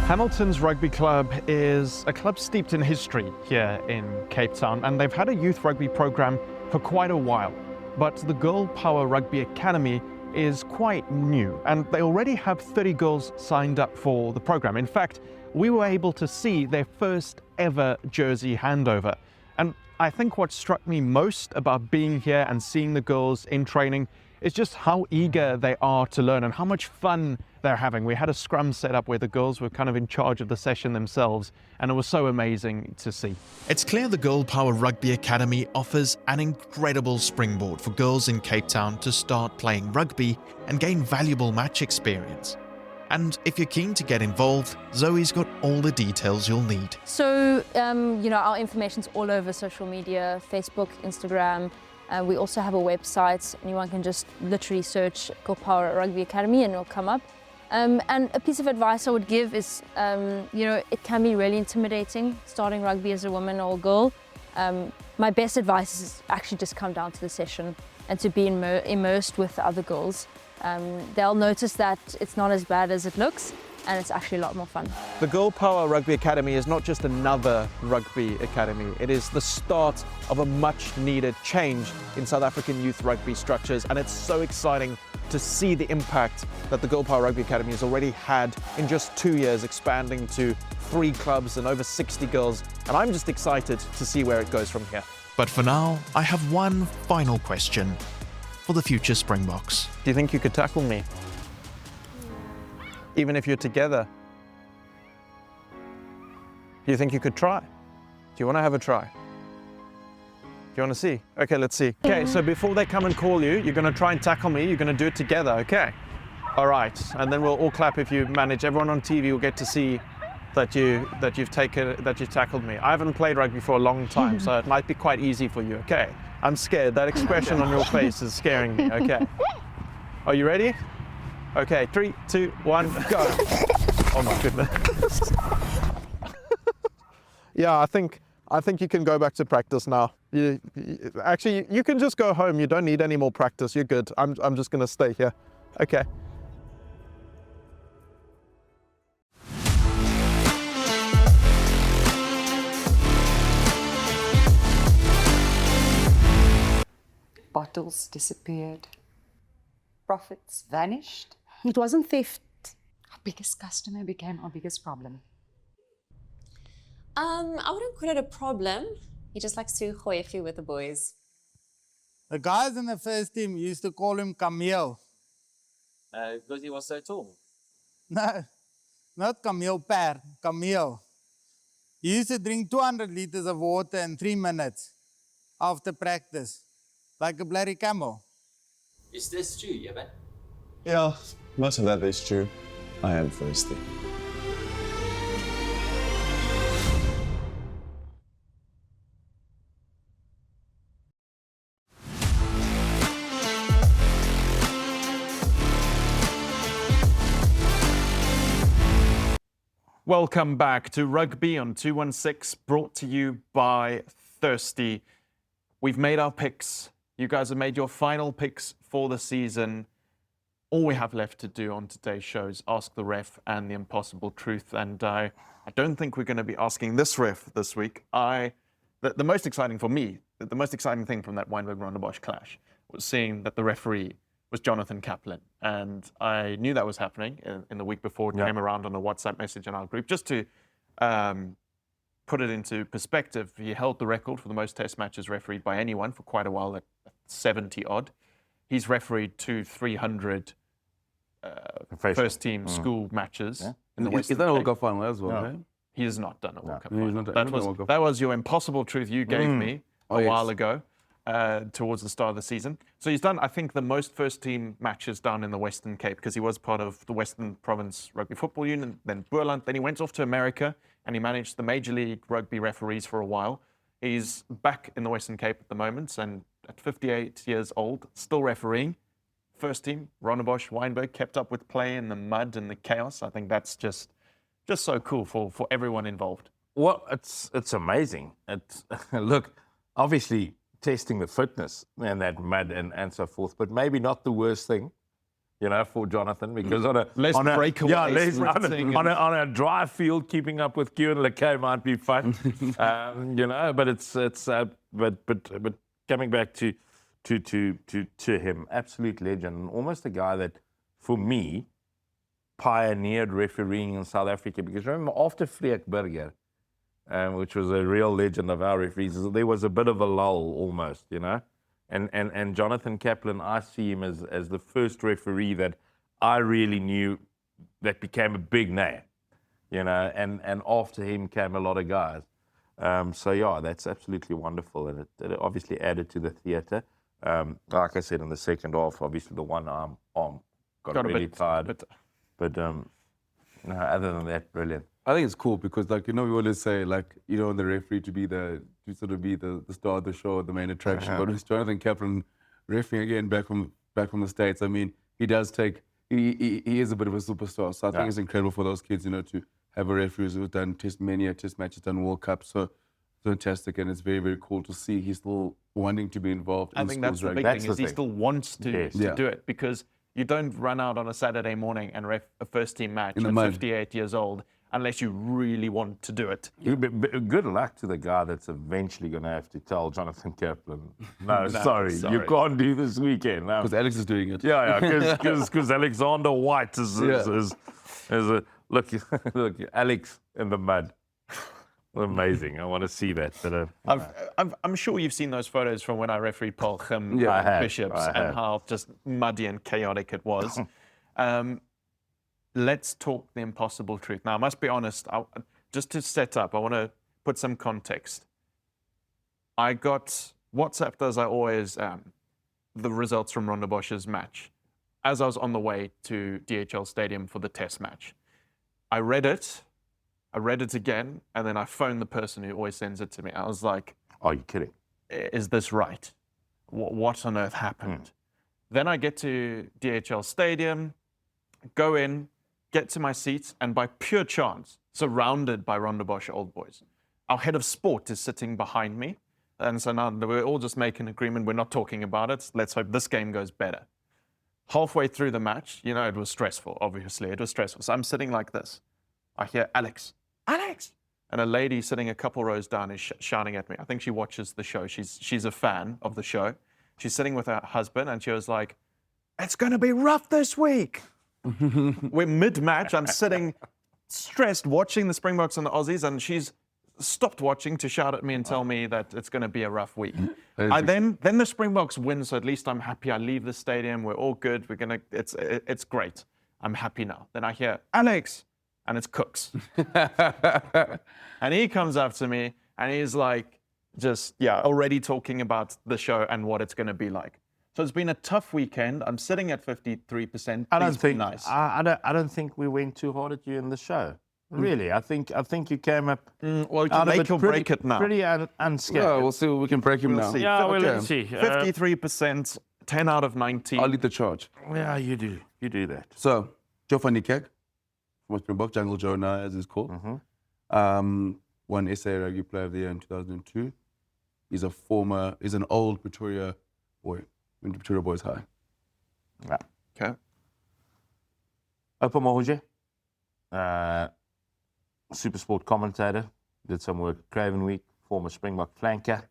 Hamilton's Rugby Club is a club steeped in history here in Cape Town, and they've had a youth rugby program for quite a while. But the Girl Power Rugby Academy is quite new, and they already have 30 girls signed up for the program. In fact, we were able to see their first ever jersey handover. And I think what struck me most about being here and seeing the girls in training is just how eager they are to learn and how much fun they're having. We had a scrum set up where the girls were kind of in charge of the session themselves, and it was so amazing to see. It's clear the Girl Power Rugby Academy offers an incredible springboard for girls in Cape Town to start playing rugby and gain valuable match experience. And if you're keen to get involved, Zoe's got all the details you'll need. So, our information's all over social media, Facebook, Instagram. We also have a website. Anyone can just literally search Girl Power Rugby Academy and it'll come up. And a piece of advice I would give is, it can be really intimidating starting rugby as a woman or a girl. My best advice is actually just come down to the session and to be immersed with the other girls. They'll notice that it's not as bad as it looks, and it's actually a lot more fun. The Girl Power Rugby Academy is not just another rugby academy. It is the start of a much needed change in South African youth rugby structures, and it's so exciting to see the impact that the Girl Power Rugby Academy has already had in just 2 years, expanding to 3 clubs and over 60 girls, and I'm just excited to see where it goes from here. But for now, I have one final question for the future Springboks. Do you think you could tackle me? Even if you're together? Do you think you could try? Do you want to have a try? Do you want to see? Okay, let's see. Okay, so before they come and call you, you're going to try and tackle me. You're going to do it together, okay? All right, and then we'll all clap if you manage. Everyone on TV will get to see that you've tackled me. I haven't played rugby for a long time, so it might be quite easy for you, okay? I'm scared. That expression on your face is scaring me, okay? Are you ready? Okay, 3, 2, 1, go. Oh my goodness. Yeah, I think you can go back to practice now. Actually, you can just go home. You don't need any more practice. You're good. I'm just gonna stay here. Okay. Bottles disappeared. Profits vanished. It wasn't theft. Our biggest customer became our biggest problem. I wouldn't call it a problem. He just likes to gooi a few with the boys. The guys in the first team used to call him Camille. Because he was so tall. No, not Camille Per, Camille. He used to drink 200 liters of water in 3 minutes after practice, like a bloody camel. Is this true, Jebben? Yeah, most of that is true. I am thirsty. Welcome back to Rugby on 216, brought to you by Thirsty. We've made our picks. You guys have made your final picks for the season. All we have left to do on today's show is ask the ref and the impossible truth. And I don't think we're going to be asking this ref this week. The most exciting for me, the most exciting thing from that Wynberg-Rondebosch clash was seeing that the referee was Jonathan Kaplan. And I knew that was happening in the week before it came around on a WhatsApp message in our group. Just to put it into perspective, he held the record for the most test matches refereed by anyone for quite a while at 70 odd. He's refereed 300 first team school matches. In the He's done a World Cup final as well, right? He has not done a World Cup He's final. not That was your impossible truth you gave me a while ago. Towards the start of the season. So he's done, I think, the most first team matches down in the Western Cape because he was part of the Western Province Rugby Football Union, then Boerland. Then he went off to America and he managed the Major League Rugby referees for a while. He's back in the Western Cape at the moment and at 58 years old, still refereeing. First team, Rondebosch, Wynberg, kept up with play in the mud and the chaos. I think that's just so cool for everyone involved. Well, it's amazing. Look, obviously, testing the fitness and that mud and so forth, but maybe not the worst thing you know, for Jonathan, because on a Less breakaways, yeah, sprinting on a dry field, keeping up with Q and Lekay might be fun, you know. But but coming back to him, absolute legend, and almost a guy that, for me, pioneered refereeing in South Africa. Because remember, after Freek Burger, which was a real legend of our referees, there was a bit of a lull almost, you know. And Jonathan Kaplan, I see him as the first referee that I really knew that became a big name, you know, and after him came a lot of guys. So, yeah, that's absolutely wonderful. And it obviously added to the theatre. Like I said, in the second half, obviously the one arm got really tired. But no, other than that, brilliant. I think it's cool because, like, you know, we always say, like, you don't want the referee to sort of be the star of the show, the main attraction. But with Jonathan Kaplan refereeing again back from the States, I mean, he does take, he is a bit of a superstar. So I think it's incredible for those kids, you know, to have a referee who's done many test matches, done World Cup. So fantastic, and it's very, very cool to see he's still wanting to be involved in I think that's the big thing, is he still wants to do it, because you don't run out on a Saturday morning and ref a first-team match at 58 years old unless you really want to do it. Good luck to the guy that's eventually going to have to tell Jonathan Kaplan, no, sorry, you can't do this weekend. Because Alex is doing it. Yeah, because Alexander White is a look, Alex in the mud. Amazing. I want to see that. I'm sure you've seen those photos from when I refereed Paul Gim Bishops and how just muddy and chaotic it was. Let's talk the impossible truth. Now, I must be honest, just to set up, I want to put some context. I got WhatsApped, as I always am, the results from Rondebosch's match as I was on the way to DHL Stadium for the test match. I read it again, and then I phoned the person who always sends it to me. I was like, "Are you kidding? Is this right? What on earth happened?" Then I get to DHL Stadium, go in, get to my seats, and by pure chance, surrounded by Rondebosch old boys. Our head of sport is sitting behind me, and so now we're all just making an agreement. We're not talking about it. Let's hope this game goes better. Halfway through the match, you know, it was stressful, obviously. It was stressful. So I'm sitting like this. I hear Alex. And a lady sitting a couple rows down is shouting at me. I think she watches the show. She's a fan of the show. She's sitting with her husband, and she was like, "It's going to be rough this week." We're mid-match. I'm sitting stressed watching the Springboks and the Aussies, and she's stopped watching to shout at me and tell me that it's going to be a rough week. Then the Springboks win, so at least I'm happy. I leave the stadium. We're all good. It's great. I'm happy now. Then I hear, "Alex," and it's Cooks. And he comes up to me and he's like, already talking about the show and what it's going to be like. So it's been a tough weekend. I'm sitting at 53%. I don't think nice. I don't think we went too hard at you in the show. Really, I think you came up. Well, you can make or break it now. Pretty unscathed. Yeah, we'll see. We can break him now. See. Yeah, let's see. 53%, 10 out of 19. I'll lead the charge. Yeah, you do. You do that. So, Joe van Niekerk, from Springbok, Jungle Joe now, as he's called. Won SA Rugby Player of the Year in 2002. He's an old Pretoria boy. Went to Pretoria Boys High. Yeah. Okay. Oupa Mahuje, SuperSport commentator, did some work at Craven Week, former Springbok flanker,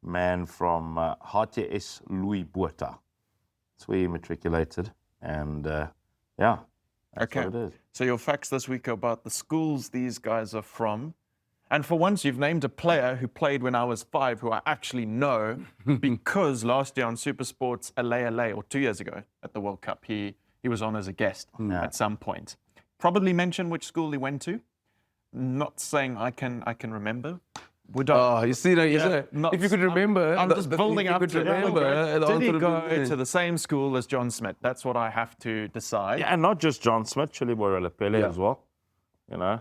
man from HTS Louis Botha. That's where he matriculated, and that's what it is. So your facts this week are about the schools these guys are from. And for once, you've named a player who played when I was 5, who I actually know, because last year on SuperSport's LA, or 2 years ago at the World Cup, he was on as a guest at some point. Probably mention which school he went to. Not saying I can remember. You see, if you could remember, I'm just building up to remember. Did he go to the same school as John Smith? That's what I have to decide. Yeah, and not just John Smith, Chilibore Lepele as well. You know,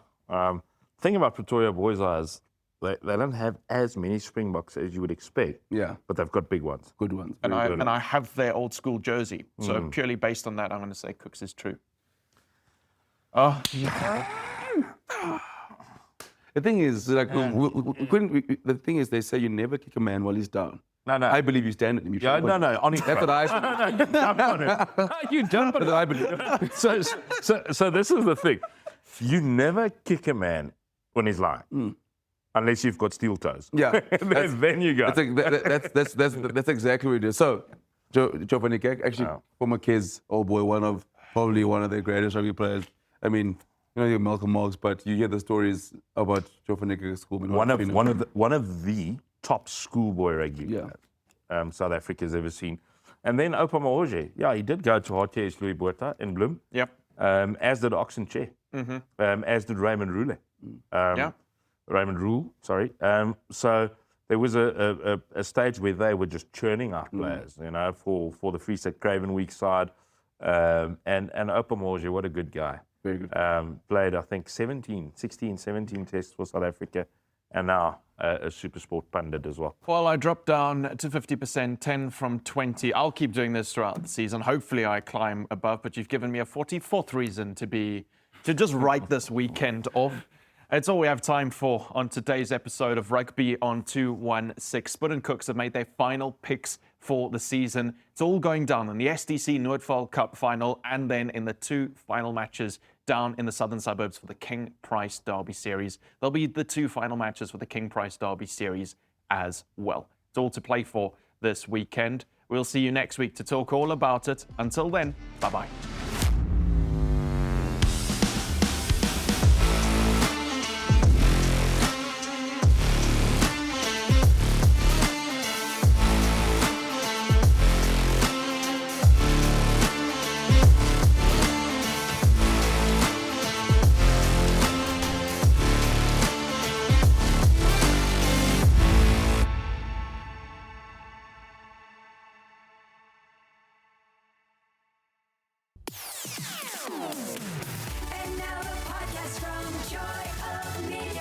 thing about Pretoria Boys is they don't have as many Springboks as you would expect. Yeah, but they've got big ones, good ones. And I have their old school jersey. So purely based on that, I'm going to say Cooks is true. Oh. The thing is, like, the thing is, they say you never kick a man while he's down. No, no. I believe you stand it. Yeah, no, on his That's what I no, jump on it. You jump on it. That's what I believe. So this is the thing. You never kick a man when he's lying. Unless you've got steel toes. Yeah. then you go. That's exactly what it is. So, Joe van Niekerk, actually, former Kids, old boy, probably one of the greatest rugby players. I mean, you know, you're Malcolm Marx, but you hear the stories about Joe van Niekerk's schoolman. One of the top schoolboy rugby players South Africa's ever seen. And then Oupa Mahoje. Yeah, he did go to RTS Louis Botha in Bloem. Yep. As did Oxen Che. As did Raymond Roule. Raymond Rule, sorry. So there was a stage where they were just churning out players, you know, for the Free State Craven Week side. And Oupa Mahoje, what a good guy. Very good. Played, I think, 16, 17 tests for South Africa, and now a SuperSport pundit as well. Well, I dropped down to 50%, 10 from 20. I'll keep doing this throughout the season. Hopefully I climb above, but you've given me a 44th reason to just write this weekend off. It's all we have time for on today's episode of Rugby on 216. Spud and Cooks have made their final picks for the season. It's all going down in the SDC Noordvaal Cup final and then in the 2 final matches down in the southern suburbs for the King Price Derby Series. There'll be the 2 final matches for the King Price Derby Series as well. It's all to play for this weekend. We'll see you next week to talk all about it. Until then, bye-bye. And now the podcast from Joy of Media.